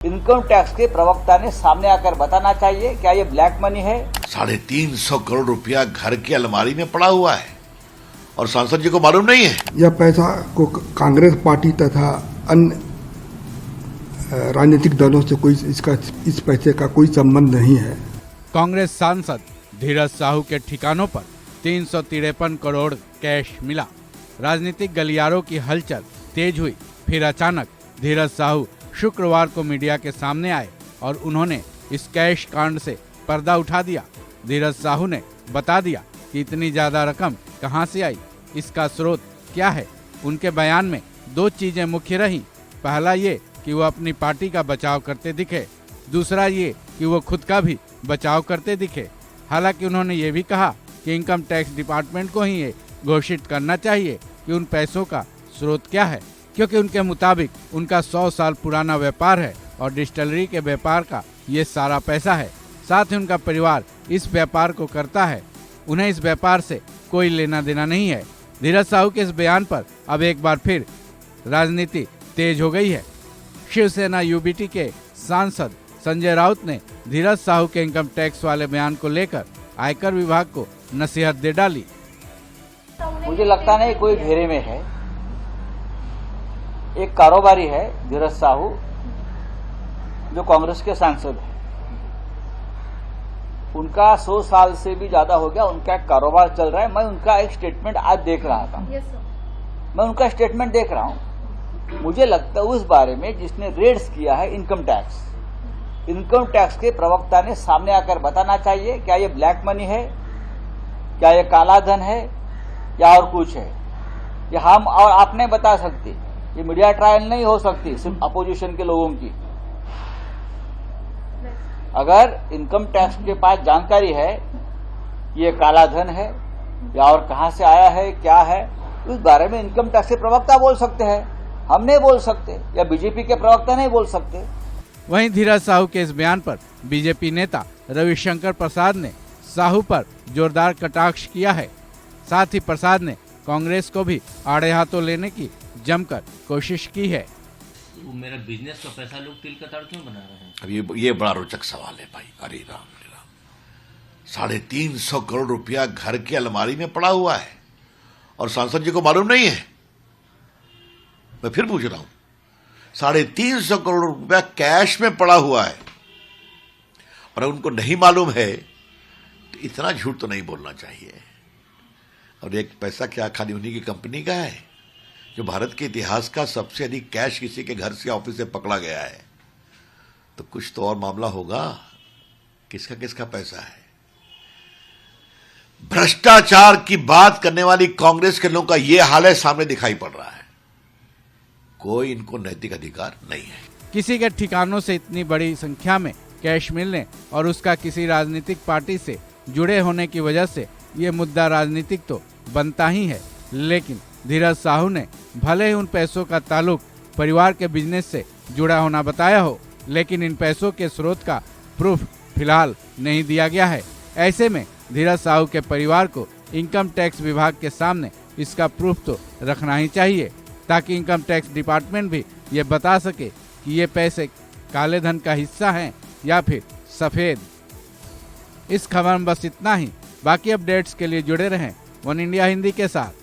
Income tax के प्रवक्ता ने सामने आकर बताना चाहिए क्या ये ब्लैक मनी है। 350 करोड़ रुपया घर की अलमारी में पड़ा हुआ है और सांसद जी को मालूम नहीं है। यह पैसा को कांग्रेस पार्टी तथा अन्य राजनीतिक दलों से कोई इस पैसे का कोई संबंध नहीं है। कांग्रेस सांसद धीरज साहू के ठिकानों पर 353 करोड़ कैश मिला। राजनीतिक गलियारों की हलचल तेज हुई। फिर अचानक धीरज साहू शुक्रवार को मीडिया के सामने आए और उन्होंने इस कैश कांड से पर्दा उठा दिया। धीरज साहू ने बता दिया कि इतनी ज्यादा रकम कहां से आई, इसका स्रोत क्या है। उनके बयान में दो चीजें मुख्य रही। पहला ये कि वो अपनी पार्टी का बचाव करते दिखे, दूसरा ये कि वो खुद का भी बचाव करते दिखे। हालांकि उन्होंने ये भी कहा कि इनकम टैक्स डिपार्टमेंट को ही ये घोषित करना चाहिए कि उन पैसों का स्रोत क्या है, क्योंकि उनके मुताबिक उनका 100 साल पुराना व्यापार है और डिस्टिलरी के व्यापार का ये सारा पैसा है। साथ ही उनका परिवार इस व्यापार को करता है, उन्हें इस व्यापार से कोई लेना देना नहीं है। धीरज साहू के इस बयान पर अब एक बार फिर राजनीति तेज हो गई है। शिवसेना यूबीटी के सांसद संजय राउत ने धीरज साहू के इनकम टैक्स वाले बयान को लेकर आयकर विभाग को नसीहत दे डाली। मुझे लगता नहीं कोई घेरे में है। एक कारोबारी है धीरज साहू जो कांग्रेस के सांसद है। उनका 100 साल से भी ज्यादा हो गया उनका एक कारोबार चल रहा है। मैं उनका एक स्टेटमेंट आज देख रहा था। मैं उनका स्टेटमेंट देख रहा हूं। मुझे लगता है उस बारे में जिसने रेड्स किया है इनकम टैक्स के प्रवक्ता ने सामने आकर बताना चाहिए क्या ये ब्लैक मनी है, क्या ये काला धन है या और कुछ है। ये हम और आप नहीं बता सकते। ये मीडिया ट्रायल नहीं हो सकती सिर्फ अपोजिशन के लोगों की। अगर इनकम टैक्स के पास जानकारी है ये काला धन है या और कहां से आया है क्या है, उस बारे में इनकम टैक्स के प्रवक्ता बोल सकते हैं, हम नहीं बोल सकते या बीजेपी के प्रवक्ता नहीं बोल सकते। वहीं धीरज साहू के इस बयान पर बीजेपी नेता रविशंकर प्रसाद ने साहू पर जोरदार कटाक्ष किया है। साथ ही प्रसाद ने कांग्रेस को भी आड़े हाथों लेने की जमकर कोशिश की है। वो मेरा बिजनेस का पैसा लोग तिल का ताड़ क्यों बना रहे हैं? अब ये बड़ा रोचक सवाल है भाई। अरे राम 350 करोड़ रुपया घर की अलमारी में पड़ा हुआ है और सांसद जी को मालूम नहीं है। मैं फिर पूछ रहा हूं, 350 करोड़ रुपया कैश में पड़ा हुआ है और उनको नहीं मालूम है तो इतना झूठ तो नहीं बोलना चाहिए। और एक पैसा क्या खाली उन्हीं की कंपनी का है जो भारत के इतिहास का सबसे अधिक कैश किसी के घर से ऑफिस से पकड़ा गया है, तो कुछ तो और मामला होगा। किसका किसका पैसा है। भ्रष्टाचार की बात करने वाली कांग्रेस के लोगों का यह हाल है, सामने दिखाई पड़ रहा है। कोई इनको नैतिक अधिकार नहीं है। किसी के ठिकानों से इतनी बड़ी संख्या में कैश मिलने और उसका किसी राजनीतिक पार्टी से जुड़े होने की वजह से ये मुद्दा राजनीतिक तो बनता ही है। लेकिन धीरज साहू ने भले ही उन पैसों का ताल्लुक परिवार के बिजनेस से जुड़ा होना बताया हो, लेकिन इन पैसों के स्रोत का प्रूफ फिलहाल नहीं दिया गया है। ऐसे में धीरज साहू के परिवार को इनकम टैक्स विभाग के सामने इसका प्रूफ तो रखना ही चाहिए, ताकि इनकम टैक्स डिपार्टमेंट भी ये बता सके कि ये पैसे काले धन का हिस्सा हैं या फिर सफेद। इस खबर में बस इतना ही। बाकी अपडेट्स के लिए जुड़े रहें वन इंडिया हिंदी के साथ।